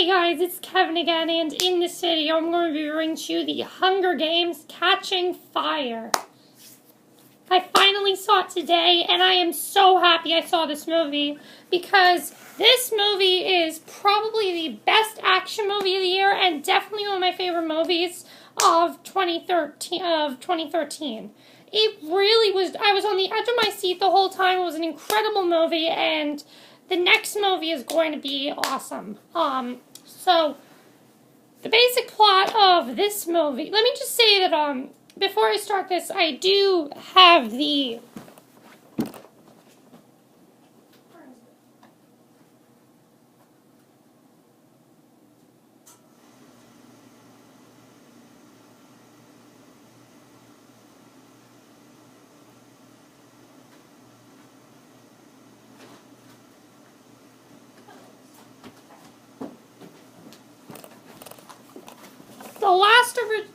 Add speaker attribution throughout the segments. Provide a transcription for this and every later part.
Speaker 1: guys, it's Kevin again, and in this video I'm going to be reviewing to you The Hunger Games Catching Fire. I finally saw it today, and I am so happy I saw this movie, because this movie is probably the best action movie of the year, and definitely one of my favorite movies of 2013. It really was, I was on the edge of my seat the whole time. It was an incredible movie, and the next movie is going to be awesome. So, the basic plot of this movie, let me just say that, before I start this, I do have the...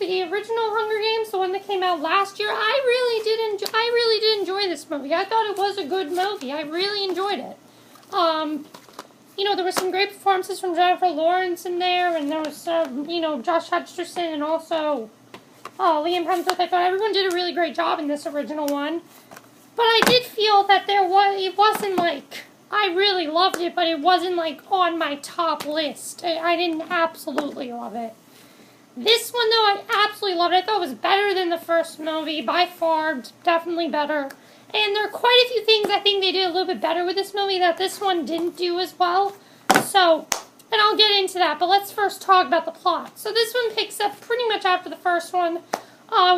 Speaker 1: The original Hunger Games, the one that came out last year, I really did enjoy this movie. I thought it was a good movie. I really enjoyed it. You know, there were some great performances from Jennifer Lawrence in there, and there was, you know, Josh Hutcherson and also Liam Hemsworth. I thought everyone did a really great job in this original one. But I did feel that it wasn't like, I really loved it, but it wasn't like on my top list. I didn't absolutely love it. This one, though, I absolutely loved it. I thought it was better than the first movie, by far, definitely better. And there are quite a few things I think they did a little bit better with this movie that this one didn't do as well. So, and I'll get into that, but let's first talk about the plot. So this one picks up pretty much after the first one.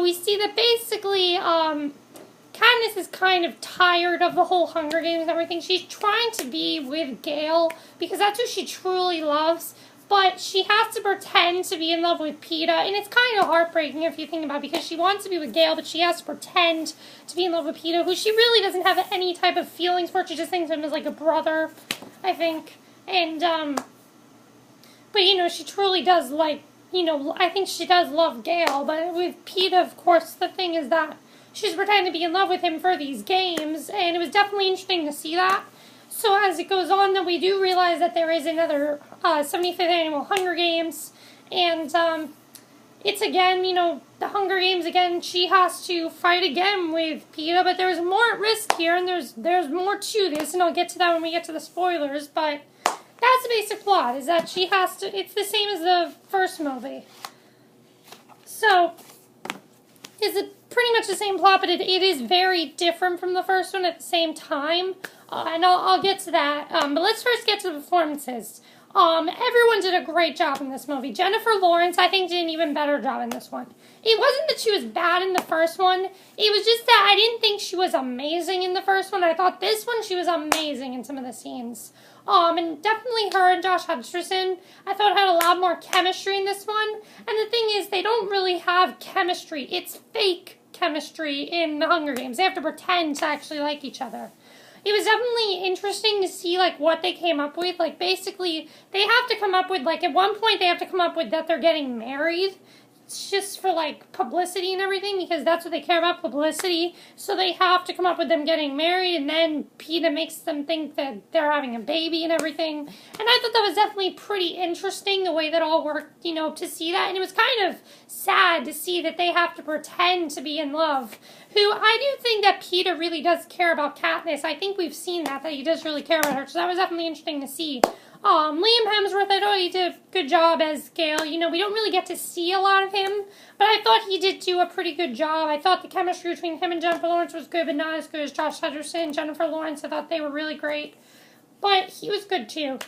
Speaker 1: We see that basically, Katniss is kind of tired of the whole Hunger Games and everything. She's trying to be with Gale, because that's who she truly loves. But she has to pretend to be in love with Peeta, and it's kind of heartbreaking if you think about it, because she wants to be with Gale, but she has to pretend to be in love with Peeta, who she really doesn't have any type of feelings for. She just thinks of him as like a brother, I think. And, but you know, she truly does like, you know, I think she does love Gale, but with Peeta, of course, the thing is that she's pretending to be in love with him for these games, and it was definitely interesting to see that. So as it goes on, then we do realize that there is another 75th Annual Hunger Games, and it's again, you know, the Hunger Games again, she has to fight again with Peeta, but there's more at risk here, and there's more to this, and I'll get to that when we get to the spoilers, but that's the basic plot, is that she has to, it's the same as the first movie. So, it's pretty much the same plot, but it is very different from the first one at the same time. And I'll get to that. But let's first get to the performances. Everyone did a great job in this movie. Jennifer Lawrence, I think, did an even better job in this one. It wasn't that she was bad in the first one. It was just that I didn't think she was amazing in the first one. I thought this one, she was amazing in some of the scenes. And definitely her and Josh Hutcherson, I thought had a lot more chemistry in this one. And the thing is, they don't really have chemistry. It's fake chemistry in the Hunger Games. They have to pretend to actually like each other. It was definitely interesting to see, like, what they came up with. Like, basically, they have to come up with, like, at one point they have to come up with that they're getting married. It's just for, like, publicity and everything, because that's what they care about, publicity. So they have to come up with them getting married, and then Peeta makes them think that they're having a baby and everything. And I thought that was definitely pretty interesting, the way that all worked, you know, to see that. And it was kind of sad to see that they have to pretend to be in love. Who, I do think that Peeta really does care about Katniss. I think we've seen that he does really care about her. So that was definitely interesting to see. Liam Hemsworth, I thought he did a good job as Gale. You know, we don't really get to see a lot of him, but I thought he did do a pretty good job. I thought the chemistry between him and Jennifer Lawrence was good, but not as good as Josh Hutcherson and Jennifer Lawrence. I thought they were really great, but he was good too.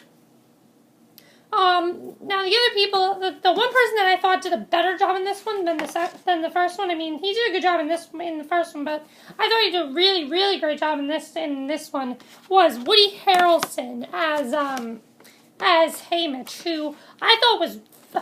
Speaker 1: Now the other people, the one person that I thought did a better job in this one than the first one. I mean, he did a good job in the first one, but I thought he did a really, really great job in this one. Was Woody Harrelson as Haymitch, who I thought was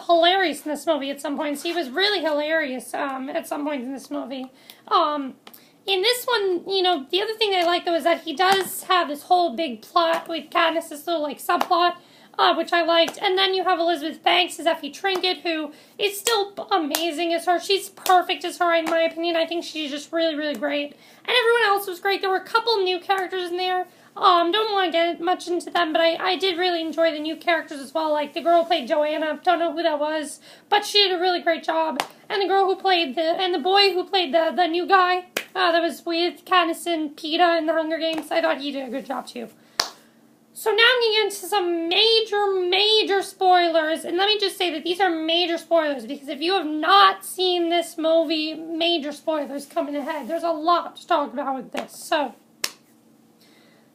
Speaker 1: hilarious in this movie at some points. He was really hilarious at some points in this movie. In this one, you know, the other thing I like, though, is that he does have this whole big plot with Katniss, this little, like, subplot, which I liked. And then you have Elizabeth Banks as Effie Trinket, who is still amazing as her. She's perfect as her, in my opinion. I think she's just really, really great. And everyone else was great. There were a couple new characters in there. Don't want to get much into them, but I did really enjoy the new characters as well. Like the girl who played Joanna, don't know who that was, but she did a really great job. And the girl who played the boy who played the new guy, that was with Katniss and Peeta in the Hunger Games, I thought he did a good job too. So now I'm getting into some major spoilers, and let me just say that these are major spoilers, because if you have not seen this movie, major spoilers coming ahead. There's a lot to talk about with this, so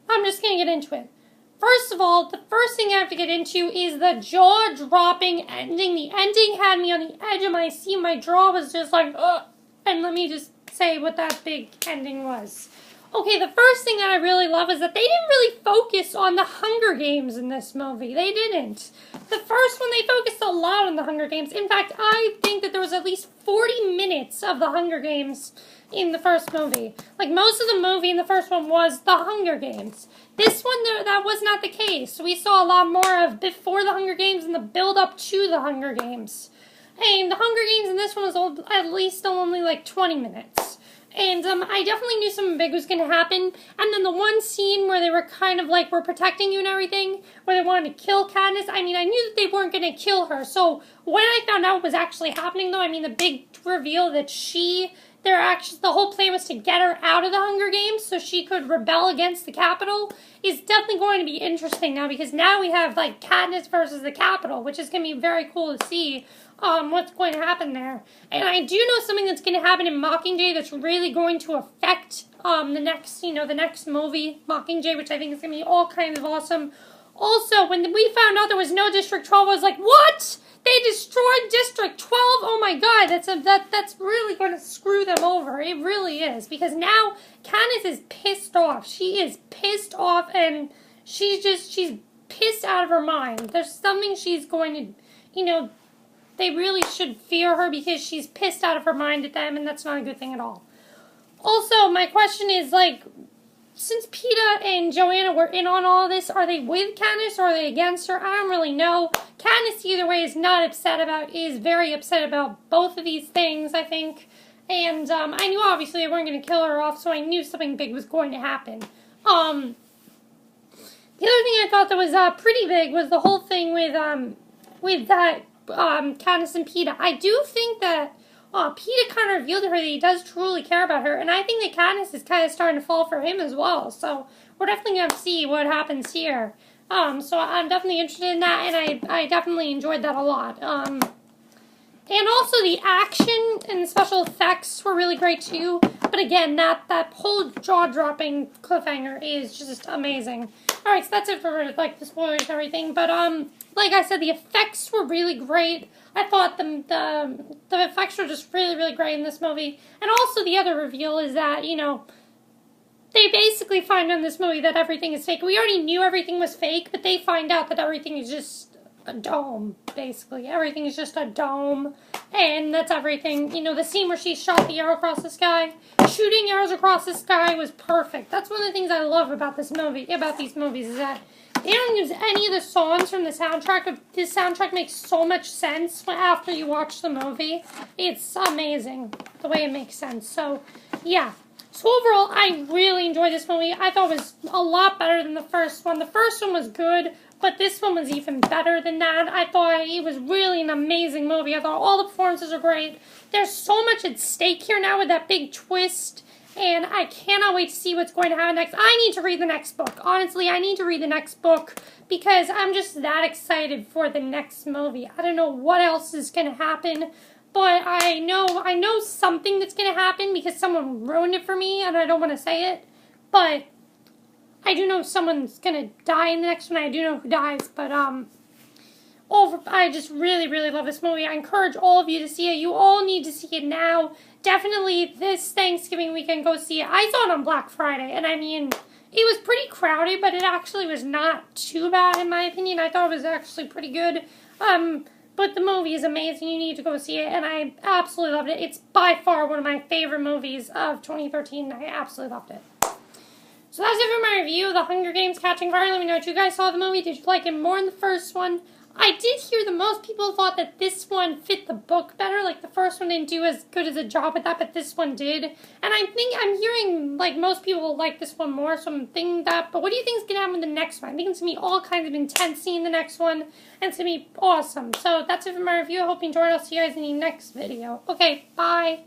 Speaker 1: I'm just going to get into it. First of all, the first thing I have to get into is the jaw-dropping ending. The ending had me on the edge of my seat. My jaw was just like, ugh. And let me just say what that big ending was. Okay, the first thing that I really love is that they didn't really focus on the Hunger Games in this movie. They didn't. The first one, they focused a lot on the Hunger Games. In fact, I think that there was at least 40 minutes of the Hunger Games in the first movie. Like, most of the movie in the first one was the Hunger Games. This one, that was not the case. We saw a lot more of before the Hunger Games and the build-up to the Hunger Games. And the Hunger Games in this one was at least only like 20 minutes. And I definitely knew something big was going to happen. And then the one scene where they were kind of like, we're protecting you and everything, where they wanted to kill Katniss, I mean, I knew that they weren't going to kill her. So when I found out what was actually happening, though, I mean, the big reveal that the whole plan was to get her out of the Hunger Games so she could rebel against the Capitol is definitely going to be interesting now, because now we have, like, Katniss versus the Capitol, which is going to be very cool to see what's going to happen there. And I do know something that's going to happen in Mockingjay that's really going to affect the next movie, Mockingjay, which I think is going to be all kinds of awesome. Also, when we found out there was no District 12, I was like, what? They destroyed District 12? Oh my god, that's really going to screw them over. It really is. Because now Katniss is pissed off. She is pissed off, and she's pissed out of her mind. There's something she's going to, they really should fear her because she's pissed out of her mind at them, and that's not a good thing at all. Also, my question is, like, since Peeta and Joanna were in on all this, are they with Katniss or are they against her? I don't really know. Katniss, either way, is very upset about both of these things, I think. And I knew, obviously, they weren't going to kill her off, so I knew something big was going to happen. The other thing I thought that was pretty big was the whole thing with that Katniss and Peeta. I do think that Peeta kind of revealed to her that he does truly care about her, and I think that Katniss is kind of starting to fall for him as well, so we're definitely going to see what happens here. So I'm definitely interested in that, and I definitely enjoyed that a lot. And also the action and the special effects were really great too, but again, that whole jaw-dropping cliffhanger is just amazing. Alright, so that's it for, like, the spoilers and everything, but, like I said, the effects were really great. I thought the effects were just really, really great in this movie. And also the other reveal is that, they basically find in this movie that everything is fake. We already knew everything was fake, but they find out that everything is just a dome, basically. Everything is just a dome, and that's everything. The scene where she shot the arrow across the sky, shooting arrows across the sky was perfect. That's one of the things I love about these movies, is that they don't use any of the songs from the soundtrack, but this soundtrack makes so much sense after you watch the movie. It's amazing the way it makes sense. So, yeah. So overall, I really enjoyed this movie. I thought it was a lot better than the first one. The first one was good, but this one was even better than that. I thought it was really an amazing movie. I thought all the performances were great. There's so much at stake here now with that big twist, and I cannot wait to see what's going to happen next. I need to read the next book. Honestly, I need to read the next book because I'm just that excited for the next movie. I don't know what else is going to happen, but I know something that's going to happen because someone ruined it for me, and I don't want to say it, but I do know someone's going to die in the next one. I do know who dies, but I just really, really love this movie. I encourage all of you to see it. You all need to see it now. Definitely this Thanksgiving weekend, go see it. I saw it on Black Friday, and I mean, it was pretty crowded, but it actually was not too bad in my opinion. I thought it was actually pretty good. But the movie is amazing. You need to go see it, and I absolutely loved it. It's by far one of my favorite movies of 2013, and I absolutely loved it. So that's it for my review of The Hunger Games Catching Fire. Let me know what you guys saw of the movie. Did you like it more than the first one? I did hear that most people thought that this one fit the book better. Like, the first one didn't do as good as a job with that, but this one did. And I think I'm hearing, like, most people like this one more, so I'm thinking that. But what do you think is going to happen with the next one? I think it's going to be all kinds of intensity in the next one, and it's going to be awesome. So that's it for my review. I hope you enjoyed. I'll see you guys in the next video. Okay, bye.